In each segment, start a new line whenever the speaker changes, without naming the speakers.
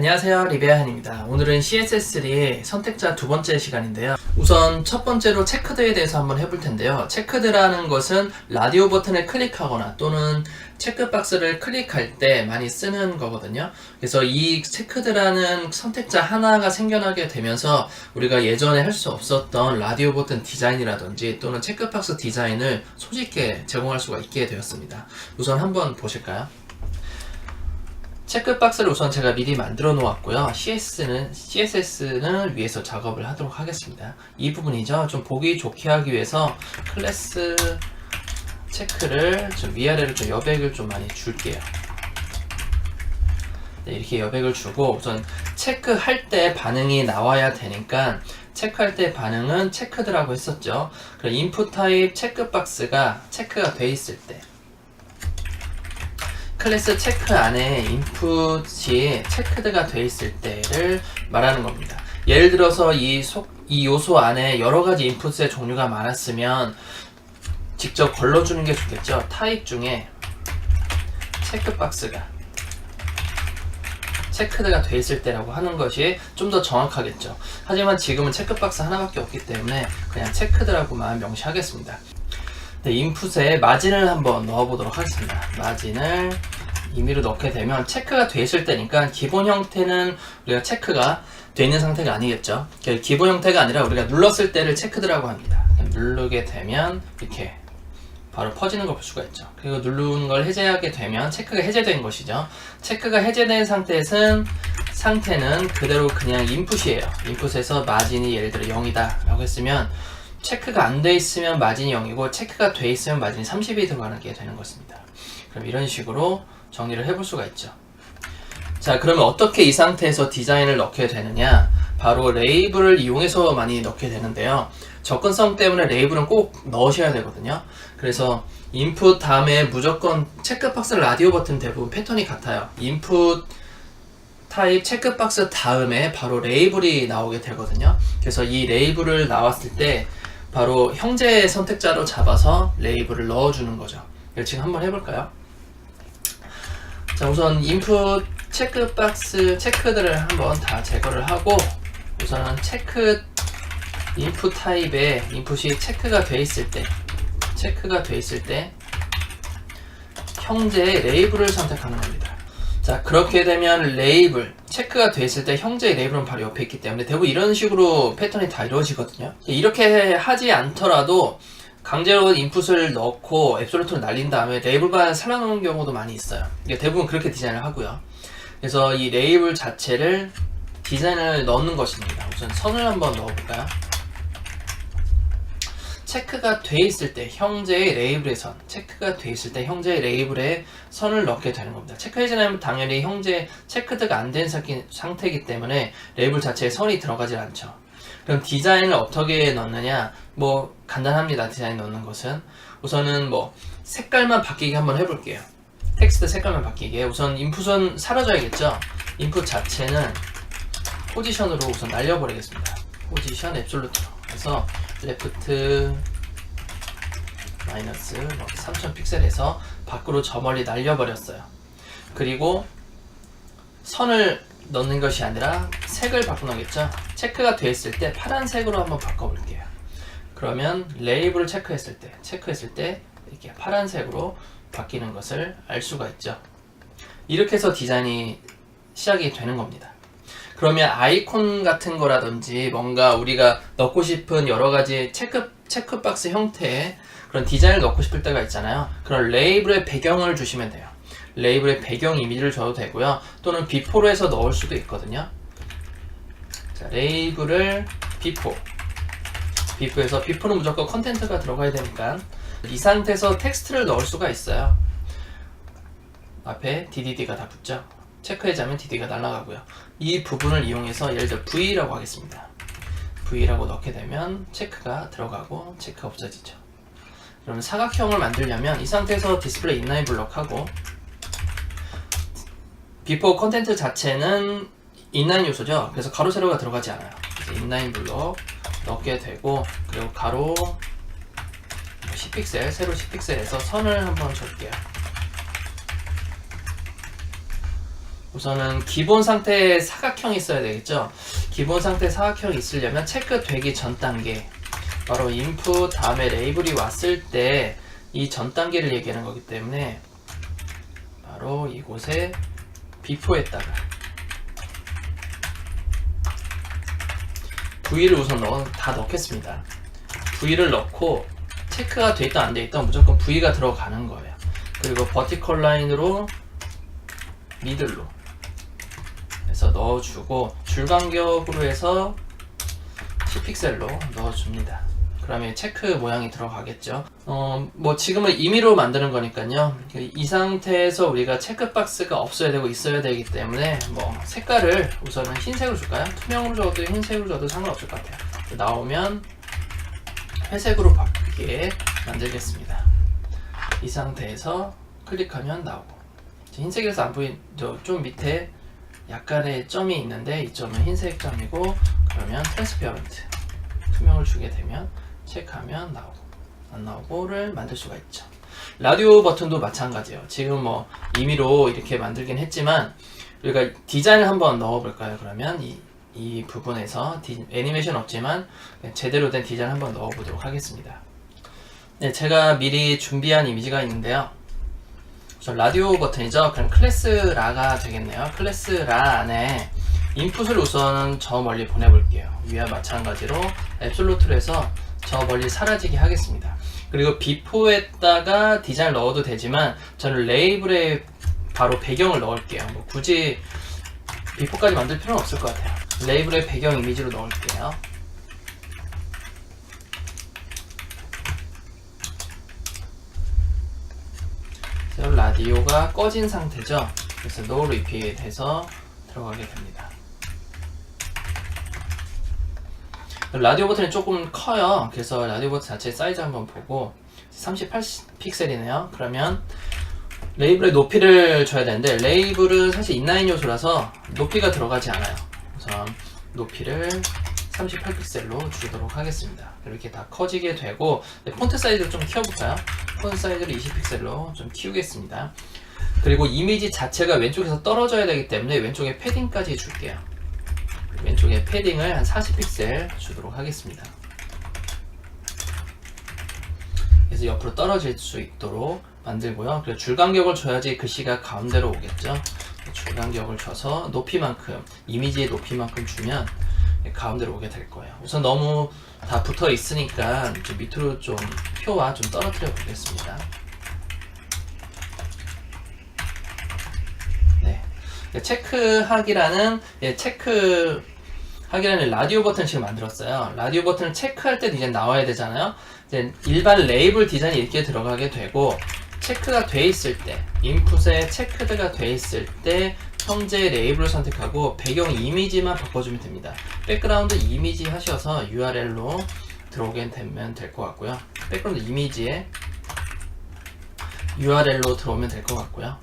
안녕하세요, 리베아한입니다. 오늘은 CSS3 선택자 두 번째 시간인데요. 우선 첫 번째로 체크드에 대해서 한번 해볼 텐데요. 체크드라는 것은 라디오 버튼을 클릭하거나 또는 체크박스를 클릭할 때 많이 쓰는 거거든요. 그래서 이 체크드라는 선택자 하나가 생겨나게 되면서 우리가 예전에 할 수 없었던 라디오 버튼 디자인이라든지 또는 체크박스 디자인을 손쉽게 제공할 수가 있게 되었습니다. 우선 한번 보실까요? 체크박스를 우선 제가 미리 만들어 놓았고요. CSS는 위에서 작업을 하도록 하겠습니다. 이 부분이죠. 좀 보기 좋게 하기 위해서 클래스 체크를 좀 위아래로 좀 여백을 좀 많이 줄게요. 네, 이렇게 여백을 주고 우선 체크할 때 반응이 나와야 되니까 체크할 때 반응은 체크드라고 했었죠. 그럼 인풋 타입 체크박스가 체크가 돼 있을 때 클래스 체크 안에 인풋이 체크드가 돼 있을 때를 말하는 겁니다. 예를 들어서 이 요소 안에 여러 가지 인풋의 종류가 많았으면 직접 걸러주는 게 좋겠죠. 타입 중에 체크박스가 체크드가 돼 있을 때라고 하는 것이 좀 더 정확하겠죠. 하지만 지금은 체크박스 하나밖에 없기 때문에 그냥 체크드라고만 명시하겠습니다. 네, 인풋에 마진을 한번 넣어보도록 하겠습니다. 마진을 임의로 넣게 되면 체크가 돼 있을 때니까 기본 형태는 우리가 체크가 돼 있는 상태가 아니겠죠. 기본 형태가 아니라 우리가 눌렀을 때를 체크드라고 합니다. 누르게 되면 이렇게 바로 퍼지는 걸 볼 수가 있죠. 그리고 누르는 걸 해제하게 되면 체크가 해제된 것이죠. 체크가 해제된 상태는 그대로 그냥 인풋이에요. 인풋에서 마진이 예를 들어 0이다 라고 했으면 체크가 안 돼 있으면 마진이 0이고 체크가 돼 있으면 마진이 30이 들어가게 되는 것입니다. 그럼 이런 식으로 정리를 해볼 수가 있죠. 자, 그러면 어떻게 이 상태에서 디자인을 넣게 되느냐? 바로 레이블을 이용해서 많이 넣게 되는데요. 접근성 때문에 레이블은 꼭 넣으셔야 되거든요. 그래서 인풋 다음에 무조건 체크박스 라디오 버튼 대부분 패턴이 같아요. 인풋 타입 체크박스 다음에 바로 레이블이 나오게 되거든요. 그래서 이 레이블을 나왔을 때 바로 형제 선택자로 잡아서 레이블을 넣어주는 거죠. 이걸 지금 한번 해볼까요? 자, 우선 인풋 체크박스 체크들을 한번 다 제거를 하고 우선은 체크 인풋 타입에 인풋이 체크가 돼 있을 때 형제의 레이블을 선택하는 겁니다. 자, 그렇게 되면 레이블 체크가 돼 있을 때 형제의 레이블은 바로 옆에 있기 때문에 대부분 이런 식으로 패턴이 다 이루어지거든요. 이렇게 하지 않더라도 강제로 인풋을 넣고 앱솔루트를 날린 다음에 레이블만 살아남는 경우도 많이 있어요. 대부분 그렇게 디자인을 하고요. 그래서 이 레이블 자체를 디자인을 넣는 것입니다. 우선 선을 한번 넣어볼까요? 체크가 돼 있을 때 형제의 레이블의 선, 체크가 돼 있을 때 형제의 레이블에 선을 넣게 되는 겁니다. 체크 해제하면 당연히 형제 체크드가 안 된 상태이기 때문에 레이블 자체에 선이 들어가지 않죠. 그럼 디자인을 어떻게 넣느냐? 뭐 간단합니다. 디자인 넣는 것은 우선은 뭐 색깔만 바뀌게 한번 해볼게요. 텍스트 색깔만 바뀌게. 우선 인풋은 사라져야겠죠. 인풋 자체는 포지션으로 우선 날려버리겠습니다. 포지션 앱솔루트로 해서 레프트 마이너스 3000 픽셀에서 밖으로 저 멀리 날려버렸어요. 그리고 선을 넣는 것이 아니라 색을 바꾸겠죠. 체크가 돼 있을 때 파란색으로 한번 바꿔볼게요. 그러면 레이블을 체크했을 때 이렇게 파란색으로 바뀌는 것을 알 수가 있죠. 이렇게 해서 디자인이 시작이 되는 겁니다. 그러면 아이콘 같은 거라든지 뭔가 우리가 넣고 싶은 여러 가지 체크박스 형태의 그런 디자인을 넣고 싶을 때가 있잖아요. 그런 레이블의 배경을 주시면 돼요. 레이블의 배경 이미지를 줘도 되고요. 또는 비포로 해서 넣을 수도 있거든요. 자, 레이블을 비포에서 비포는 무조건 컨텐트가 들어가야 되니까 이 상태에서 텍스트를 넣을 수가 있어요. 앞에 DDD가 다 붙죠. 체크해자면 DD가 날아가고요. 이 부분을 이용해서 예를 들어 V라고 하겠습니다. V라고 넣게 되면 체크가 들어가고 체크가 없어지죠. 그러면 사각형을 만들려면 이 상태에서 디스플레이 인라인 블록하고 비포 컨텐트 자체는 인라인 요소죠. 그래서 가로 세로가 들어가지 않아요. 그래서 인라인 블록 넣게 되고 그리고 가로 10픽셀 세로 10픽셀에서 선을 한번 줄게요. 우선은 기본 상태의 사각형이 있어야 되겠죠. 기본 상태 사각형이 있으려면 체크되기 전 단계, 바로 input 다음에 레이블이 왔을 때 이 전 단계를 얘기하는 거기 때문에 바로 이곳에 before에다가 V를 우선 다 넣겠습니다. V를 넣고 체크가 돼 있던 안 돼 있던 무조건 V가 들어가는 거예요. 그리고 버티컬 라인으로 미들로 해서 넣어주고 줄간격으로 해서 10픽셀로 넣어줍니다. 그러면 체크 모양이 들어가겠죠. 뭐 지금은 임의로 만드는 거니까요. 이 상태에서 우리가 체크박스가 없어야 되고 있어야 되기 때문에 뭐 색깔을 우선은 흰색으로 줄까요? 투명으로 줘도 흰색으로 줘도 상관없을 것 같아요. 나오면 회색으로 바뀌게 만들겠습니다. 이 상태에서 클릭하면 나오고, 흰색이라서 안 보인 좀 밑에 약간의 점이 있는데 이 점은 흰색 점이고, 그러면 트랜스페어런트 투명을 주게 되면 체크하면 나오고 안 나오고를 만들 수가 있죠. 라디오 버튼도 마찬가지예요. 지금 뭐 임의로 이렇게 만들긴 했지만 우리가 디자인을 한번 넣어볼까요? 그러면 이 부분에서 애니메이션 없지만 제대로 된 디자인 한번 넣어보도록 하겠습니다. 네, 제가 미리 준비한 이미지가 있는데요. 우선 라디오 버튼이죠. 그럼 클래스 라가 되겠네요. 클래스 라 안에 인풋을 우선 저 멀리 보내볼게요. 위와 마찬가지로 앱솔루트로 해서 저 멀리 사라지게 하겠습니다. 그리고 비포에다가 디자인을 넣어도 되지만 저는 레이블에 바로 배경을 넣을게요. 뭐 굳이 비포까지 만들 필요는 없을 것 같아요. 레이블에 배경 이미지로 넣을게요. 라디오가 꺼진 상태죠. 그래서 No Repeat 해서 들어가게 됩니다. 라디오 버튼이 조금 커요. 그래서 라디오 버튼 자체 사이즈 한번 보고 38픽셀이네요. 그러면 레이블의 높이를 줘야 되는데 레이블은 사실 인라인 요소라서 높이가 들어가지 않아요. 우선 높이를 38픽셀로 주도록 하겠습니다. 이렇게 다 커지게 되고, 폰트 사이즈를 좀 키워볼까요? 폰트 사이즈를 20픽셀로 좀 키우겠습니다. 그리고 이미지 자체가 왼쪽에서 떨어져야 되기 때문에 왼쪽에 패딩까지 줄게요. 왼쪽에 패딩을 한 40픽셀 주도록 하겠습니다. 그래서 옆으로 떨어질 수 있도록 만들고요. 그리고 줄간격을 줘야지 글씨가 가운데로 오겠죠. 줄간격을 줘서 높이만큼, 이미지의 높이만큼 주면 가운데로 오게 될 거예요. 우선 너무 다 붙어 있으니까 좀 밑으로 좀 표와 좀 떨어뜨려 보겠습니다. 네, 체크하기라는 라디오 버튼을 지금 만들었어요. 라디오 버튼을 체크할 때 이제 나와야 되잖아요. 이제 일반 레이블 디자인이 이렇게 들어가게 되고, 체크가 돼 있을 때, 인풋에 체크드가 돼 있을 때 현재 레이블을 선택하고 배경 이미지만 바꿔주면 됩니다. 백그라운드 이미지 하셔서 URL로 들어오게 되면 될 것 같고요. 백그라운드 이미지에 URL로 들어오면 될 것 같고요.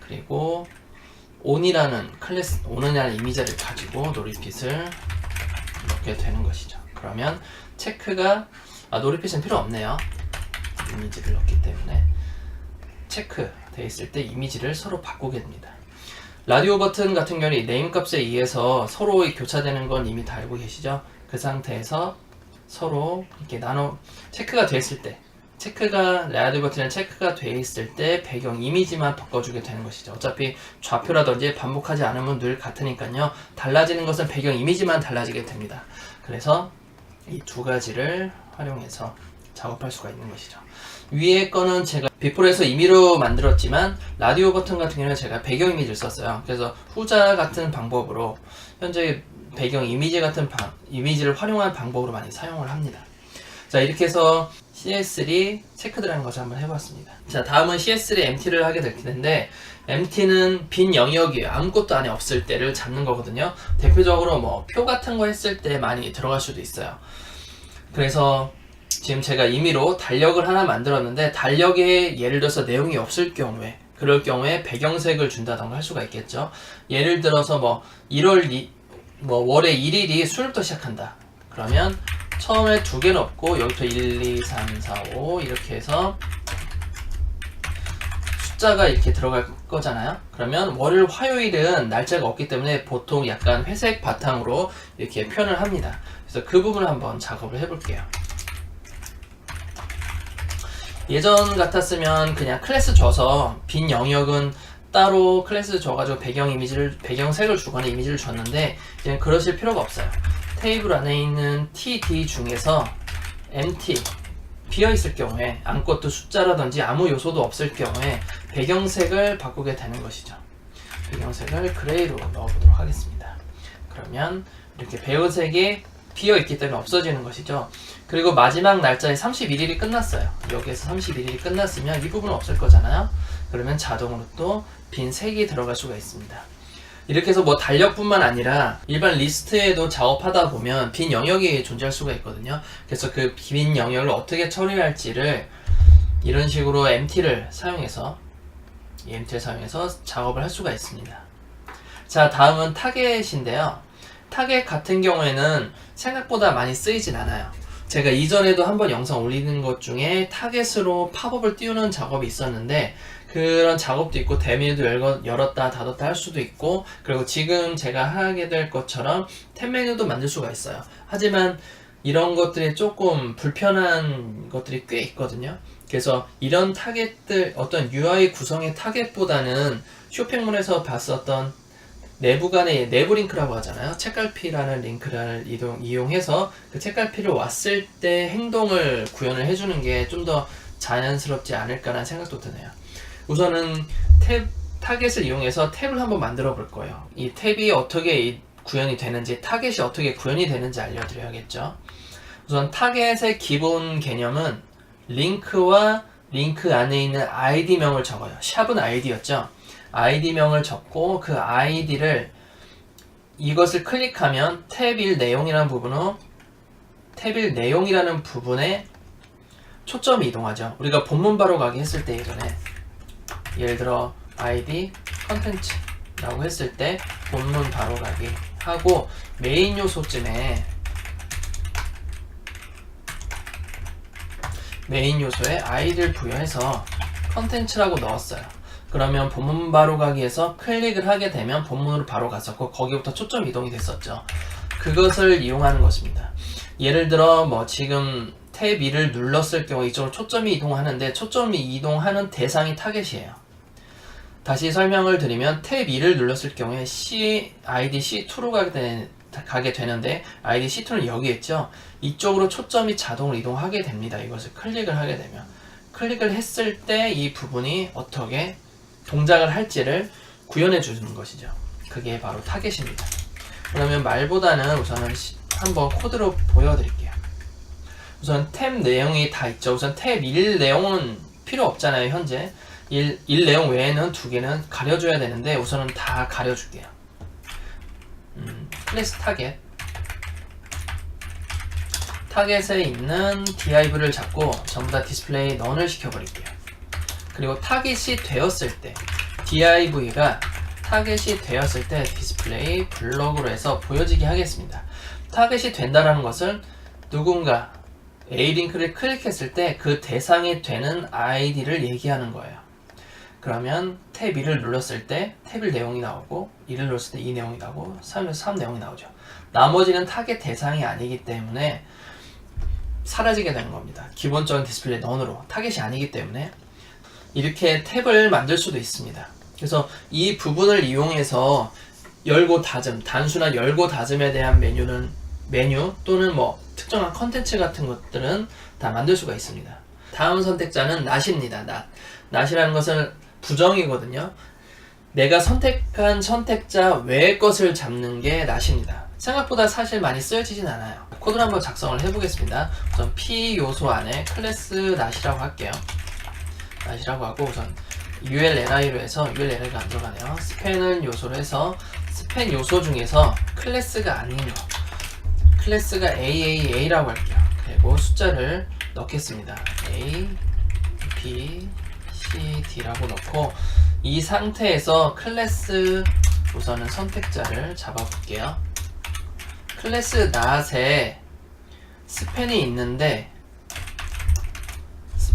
그리고 on이라는 이미지를 가지고 노리핏을 넣게 되는 것이죠. 그러면 체크가 노리핏은 필요 없네요. 이미지를 넣기 때문에 체크 돼 있을 때 이미지를 서로 바꾸게 됩니다. 라디오 버튼 같은 경우는 네임 값에 의해서 서로 교차되는 건 이미 다 알고 계시죠? 그 상태에서 서로 이렇게 체크가 돼 있을 때, 라디오 버튼에 체크가 돼 있을 때 배경 이미지만 바꿔주게 되는 것이죠. 어차피 좌표라든지 반복하지 않으면 늘 같으니까요. 달라지는 것은 배경 이미지만 달라지게 됩니다. 그래서 이 두 가지를 활용해서 작업할 수가 있는 것이죠. 위에 거는 제가 비포에서 임의로 만들었지만 라디오 버튼 같은 경우는 제가 배경 이미지를 썼어요. 그래서 후자 같은 방법으로 현재 배경 이미지 같은 이미지를 활용한 방법으로 많이 사용을 합니다. 자, 이렇게 해서 CS3 체크드라는 것을 한번 해봤습니다. 자, 다음은 CS3 MT를 하게 될 텐데, MT는 빈 영역이에요. 아무것도 안에 없을 때를 잡는 거거든요. 대표적으로 뭐 표 같은 거 했을 때 많이 들어갈 수도 있어요. 그래서 지금 제가 임의로 달력을 하나 만들었는데, 달력에 예를 들어서 내용이 없을 경우에, 그럴 경우에 배경색을 준다던가 할 수가 있겠죠. 예를 들어서 뭐 월의 1일이 수요일부터 시작한다. 그러면 처음에 2개 넣고 여기부터 1, 2, 3, 4, 5 이렇게 해서 숫자가 이렇게 들어갈 거잖아요. 그러면 월요일 화요일은 날짜가 없기 때문에 보통 약간 회색 바탕으로 이렇게 표현을 합니다. 그래서 그 부분을 한번 작업을 해볼게요. 예전 같았으면 그냥 클래스 줘서 빈 영역은 따로 클래스 줘가지고 배경색을 주거나 이미지를 줬는데 이제는 그러실 필요가 없어요. 테이블 안에 있는 TD 중에서 empty 비어있을 경우에 아무것도 숫자라든지 아무 요소도 없을 경우에 배경색을 바꾸게 되는 것이죠. 배경색을 그레이로 넣어보도록 하겠습니다. 그러면 이렇게 배우색이 비어있기 때문에 없어지는 것이죠. 그리고 마지막 날짜에 31일이 끝났어요. 여기에서 31일이 끝났으면 이 부분은 없을 거잖아요. 그러면 자동으로 또 빈 색이 들어갈 수가 있습니다. 이렇게 해서 뭐 달력뿐만 아니라 일반 리스트에도 작업하다 보면 빈 영역이 존재할 수가 있거든요. 그래서 그 빈 영역을 어떻게 처리할지를 이런 식으로 empty를 사용해서 작업을 할 수가 있습니다. 자, 다음은 타겟인데요. 타겟 같은 경우에는 생각보다 많이 쓰이진 않아요. 제가 이전에도 한번 영상 올리는 것 중에 타겟으로 팝업을 띄우는 작업이 있었는데 그런 작업도 있고 대메뉴도 열었다 닫았다 할 수도 있고, 그리고 지금 제가 하게 될 것처럼 탭 메뉴도 만들 수가 있어요. 하지만 이런 것들이 조금 불편한 것들이 꽤 있거든요. 그래서 이런 타겟들, 어떤 UI 구성의 타겟보다는 쇼핑몰에서 봤었던 내부 간의 내부 링크라고 하잖아요. 책갈피라는 링크를 이용해서 그 책갈피를 왔을 때 행동을 구현을 해주는 게 좀 더 자연스럽지 않을까라는 생각도 드네요. 우선은 타겟을 이용해서 탭을 한번 만들어 볼 거예요. 이 탭이 어떻게 구현이 되는지, 타겟이 어떻게 구현이 되는지 알려드려야겠죠. 우선 타겟의 기본 개념은 링크와 링크 안에 있는 아이디명을 적어요. 샵은 아이디였죠. 아이디명을 적고 그 아이디를 이것을 클릭하면 탭 1 내용이라는 부분에 초점이 이동하죠. 우리가 본문 바로 가기 했을 때 예전에 예를 들어 아이디 컨텐츠라고 했을 때 본문 바로 가기 하고 메인 요소쯤에 메인 요소에 아이디를 부여해서 컨텐츠라고 넣었어요. 그러면 본문 바로 가기에서 클릭을 하게 되면 본문으로 바로 갔었고 거기부터 초점 이동이 됐었죠. 그것을 이용하는 것입니다. 예를 들어 뭐 지금 탭 2를 눌렀을 경우 이쪽으로 초점이 이동하는데 초점이 이동하는 대상이 타겟이에요. 다시 설명을 드리면 탭 2를 눌렀을 경우에 아이디 C2로 가게 되는데 아이디 C2는 여기 있죠. 이쪽으로 초점이 자동으로 이동하게 됩니다. 이것을 클릭을 하게 되면 클릭을 했을 때 이 부분이 어떻게 동작을 할지를 구현해 주는 것이죠. 그게 바로 타겟입니다. 그러면 말보다는 우선은 한번 코드로 보여드릴게요. 우선 탭 내용이 다 있죠. 우선 탭 1 내용은 필요 없잖아요. 현재 1 내용 외에는 두 개는 가려줘야 되는데 우선은 다 가려줄게요. 클래스 타겟에 있는 div를 잡고 전부 다 디스플레이 none을 시켜버릴게요. 그리고 타겟이 되었을 때 div가 타겟이 되었을 때 디스플레이 블럭으로 해서 보여지게 하겠습니다. 타겟이 된다라는 것은 누군가 A 링크를 클릭했을 때 그 대상이 되는 아이디를 얘기하는 거예요. 그러면 탭 2를 눌렀을 때 탭 1 내용이 나오고 2를 눌렀을 때 2 내용이 나오고 3을 3 내용이 나오죠. 나머지는 타겟 대상이 아니기 때문에 사라지게 되는 겁니다. 기본적인 디스플레이 none으로 타겟이 아니기 때문에 이렇게 탭을 만들 수도 있습니다. 그래서 이 부분을 이용해서 열고 닫음, 단순한 열고 닫음에 대한 메뉴 또는 뭐 특정한 컨텐츠 같은 것들은 다 만들 수가 있습니다. 다음 선택자는 not입니다. not이라는 것은 부정이거든요. 내가 선택한 선택자 외의 것을 잡는 게 not입니다. 생각보다 사실 많이 쓰여지진 않아요. 코드를 한번 작성을 해보겠습니다. 우선 P 요소 안에 클래스 not이라고 할게요. not이라고 하고 우선 ULLI로 해서 ULLI가 안 들어가네요. 스팬을 요소로 해서 스팬 요소 중에서 클래스가 아닌 거, 클래스가 AAA라고 할게요. 그리고 숫자를 넣겠습니다. A, B, C, D라고 넣고 이 상태에서 클래스 우선은 선택자를 잡아볼게요. 클래스 not에 스팬이 있는데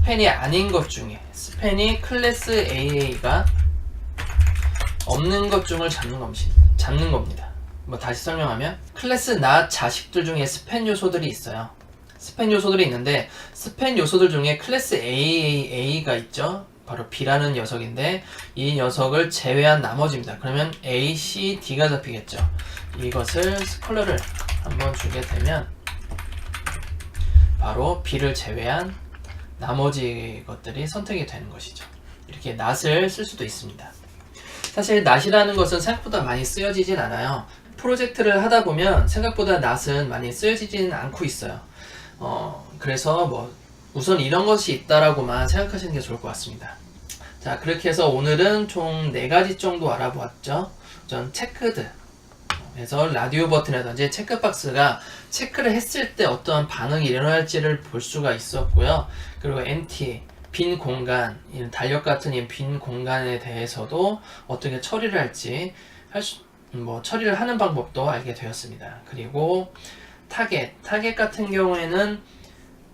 스팬이 아닌 것 중에 스팬이 클래스 AA가 없는 것 중을 잡는 겁니다. 뭐 다시 설명하면 클래스 not 자식들 중에 스팬 요소들이 있어요. 스팬 요소들이 있는데 스팬 요소들 중에 클래스 AAA가 있죠. 바로 B라는 녀석인데 이 녀석을 제외한 나머지입니다. 그러면 A, C, D가 잡히겠죠. 이것을 스컬러를 한번 주게 되면 바로 B를 제외한 나머지 것들이 선택이 되는 것이죠. 이렇게 not을 쓸 수도 있습니다. 사실 not이라는 것은 생각보다 많이 쓰여지진 않아요. 프로젝트를 하다 보면 생각보다 not은 많이 쓰여지지는 않고 있어요. 그래서 뭐 우선 이런 것이 있다라고만 생각하시는 게 좋을 것 같습니다. 자, 그렇게 해서 오늘은 총 4가지 정도 알아보았죠. 우선 체크드, 그래서 라디오 버튼이라든지 체크박스가 체크를 했을 때 어떠한 반응이 일어날지를 볼 수가 있었고요. 그리고 empty, 빈 공간, 이런 달력 같은 이 빈 공간에 대해서도 어떻게 처리를 할지 처리를 하는 방법도 알게 되었습니다. 그리고 타겟 같은 경우에는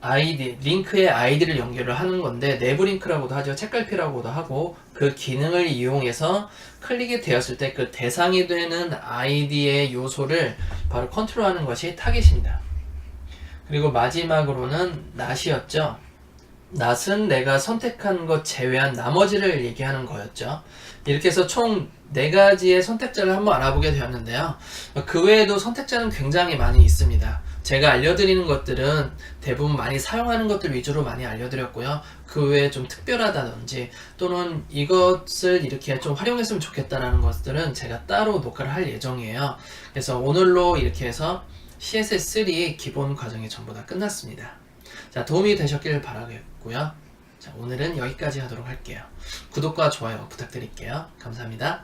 아이디, 링크의 아이디를 연결을 하는 건데 내부 링크라고도 하죠. 책갈피라고도 하고 그 기능을 이용해서 클릭이 되었을 때 그 대상이 되는 아이디의 요소를 바로 컨트롤하는 것이 타겟입니다. 그리고 마지막으로는 not이었죠. not은 내가 선택한 것 제외한 나머지를 얘기하는 거였죠. 이렇게 해서 총 4가지의 선택자를 한번 알아보게 되었는데요. 그 외에도 선택자는 굉장히 많이 있습니다. 제가 알려드리는 것들은 대부분 많이 사용하는 것들 위주로 많이 알려드렸고요. 그 외에 좀 특별하다든지 또는 이것을 이렇게 좀 활용했으면 좋겠다라는 것들은 제가 따로 녹화를 할 예정이에요. 그래서 오늘로 이렇게 해서 CSS3 기본 과정이 전부 다 끝났습니다. 자, 도움이 되셨길 바라겠고요. 자, 오늘은 여기까지 하도록 할게요. 구독과 좋아요 부탁드릴게요. 감사합니다.